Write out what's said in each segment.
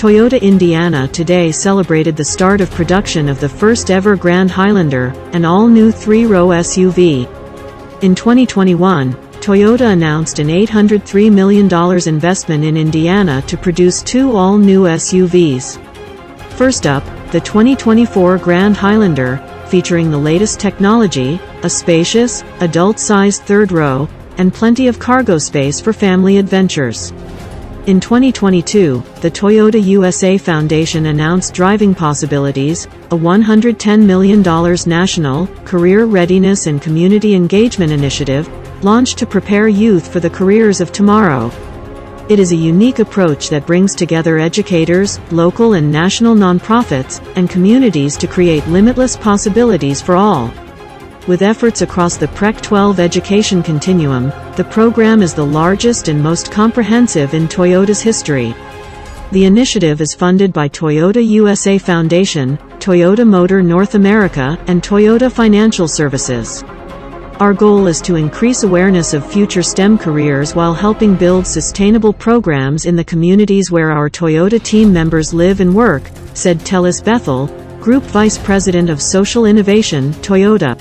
Toyota Indiana today celebrated the start of production of the first-ever Grand Highlander, an all-new 3-row SUV. In 2021, Toyota announced an $803 million investment in Indiana to produce 2 all-new SUVs. First up, the 2024 Grand Highlander, featuring the latest technology, a spacious, adult-sized third row, and plenty of cargo space for family adventures. In 2022, the Toyota USA Foundation announced Driving Possibilities, a $110 million national, career readiness and community engagement initiative, launched to prepare youth for the careers of tomorrow. It is a unique approach that brings together educators, local and national nonprofits, and communities to create limitless possibilities for all. With efforts across the Prec-12 education continuum, the program is the largest and most comprehensive in Toyota's history. The initiative is funded by Toyota USA Foundation, Toyota Motor North America, and Toyota Financial Services. Our goal is to increase awareness of future STEM careers while helping build sustainable programs in the communities where our Toyota team members live and work, said Telis Bethel, Group Vice President of Social Innovation, Toyota.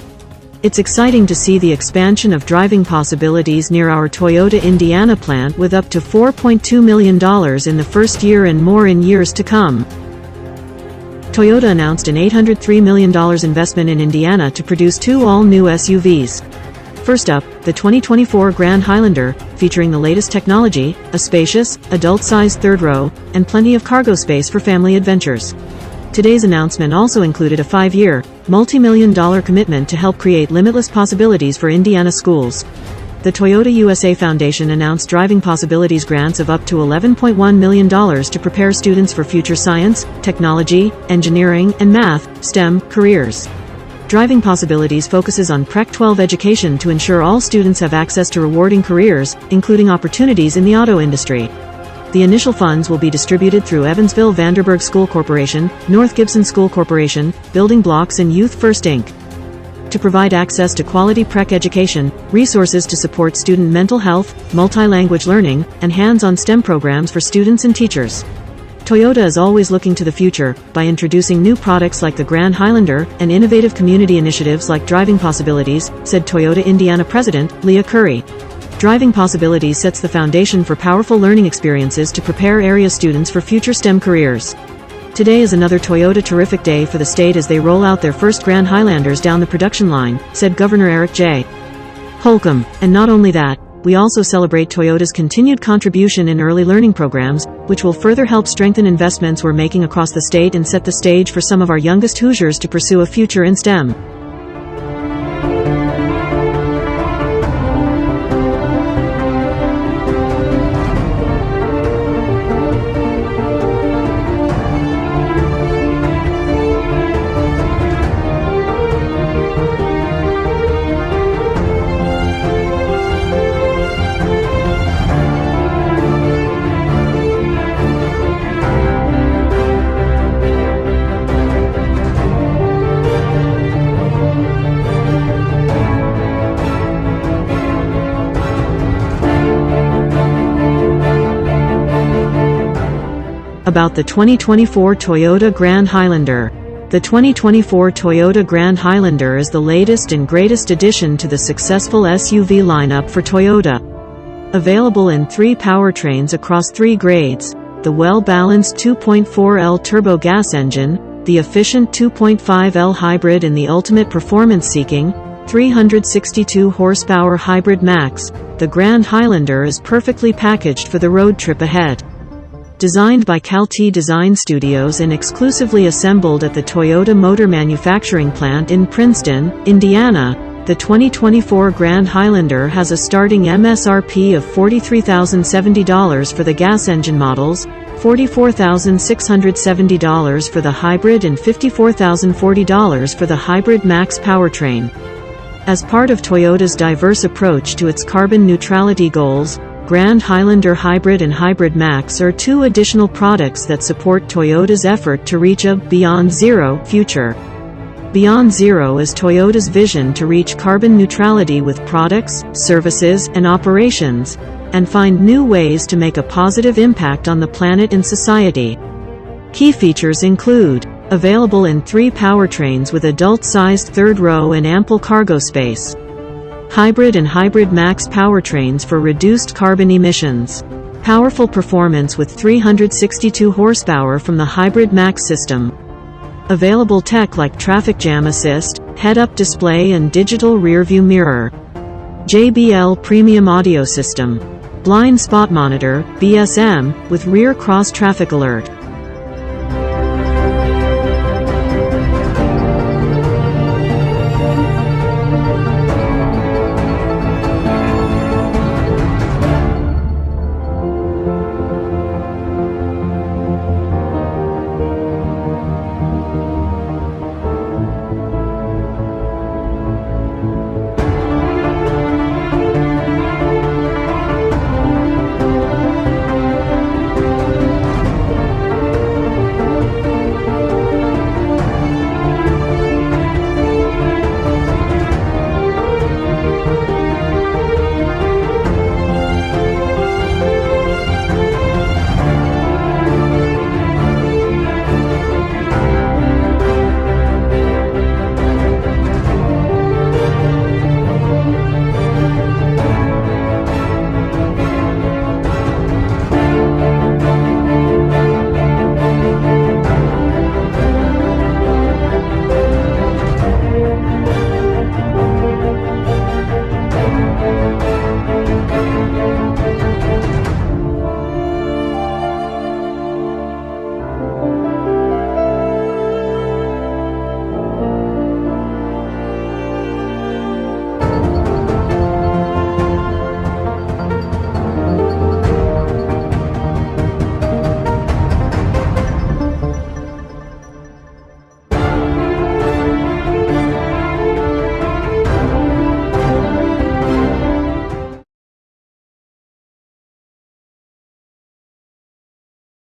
It's exciting to see the expansion of driving possibilities near our Toyota Indiana plant with up to $4.2 million in the first year and more in years to come. Toyota announced an $803 million investment in Indiana to produce 2 all-new SUVs. First up, the 2024 Grand Highlander, featuring the latest technology, a spacious, adult-sized third row, and plenty of cargo space for family adventures. Today's announcement also included a 5-year, multi-million-dollar commitment to help create limitless possibilities for Indiana schools. The Toyota USA Foundation announced Driving Possibilities grants of up to $11.1 million to prepare students for future science, technology, engineering, and math, STEM, careers. Driving Possibilities focuses on Prec-12 education to ensure all students have access to rewarding careers, including opportunities in the auto industry. The initial funds will be distributed through Evansville Vanderburg School Corporation, North Gibson School Corporation, Building Blocks and Youth First Inc. To provide access to quality Prec education, resources to support student mental health, multi-language learning, and hands-on STEM programs for students and teachers. Toyota is always looking to the future, by introducing new products like the Grand Highlander, and innovative community initiatives like Driving Possibilities, said Toyota Indiana President, Leah Curry. Driving Possibilities sets the foundation for powerful learning experiences to prepare area students for future STEM careers. Today is another Toyota terrific day for the state as they roll out their first Grand Highlanders down the production line, said Governor Eric J. Holcomb. And not only that, we also celebrate Toyota's continued contribution in early learning programs, which will further help strengthen investments we're making across the state and set the stage for some of our youngest Hoosiers to pursue a future in STEM. About the 2024 Toyota Grand Highlander. The 2024 Toyota Grand Highlander is the latest and greatest addition to the successful SUV lineup for Toyota. Available in 3 powertrains across 3 grades, the well-balanced 2.4L turbo gas engine, the efficient 2.5L hybrid and the ultimate performance-seeking, 362 horsepower hybrid max, the Grand Highlander is perfectly packaged for the road trip ahead. Designed by CalT Design Studios and exclusively assembled at the Toyota Motor Manufacturing Plant in Princeton, Indiana, the 2024 Grand Highlander has a starting MSRP of $43,070 for the gas engine models, $44,670 for the hybrid and $54,040 for the hybrid max powertrain. As part of Toyota's diverse approach to its carbon neutrality goals, Grand Highlander Hybrid and Hybrid Max are 2 additional products that support Toyota's effort to reach a Beyond Zero future. Beyond Zero is Toyota's vision to reach carbon neutrality with products, services, and operations, and find new ways to make a positive impact on the planet and society. Key features include available in 3 powertrains with adult-sized third row and ample cargo space. Hybrid and Hybrid Max powertrains for reduced carbon emissions. Powerful performance with 362 horsepower from the Hybrid Max system. Available tech like traffic jam assist, head-up display and digital rear-view mirror. JBL premium audio system. Blind spot monitor, BSM, with rear cross traffic alert.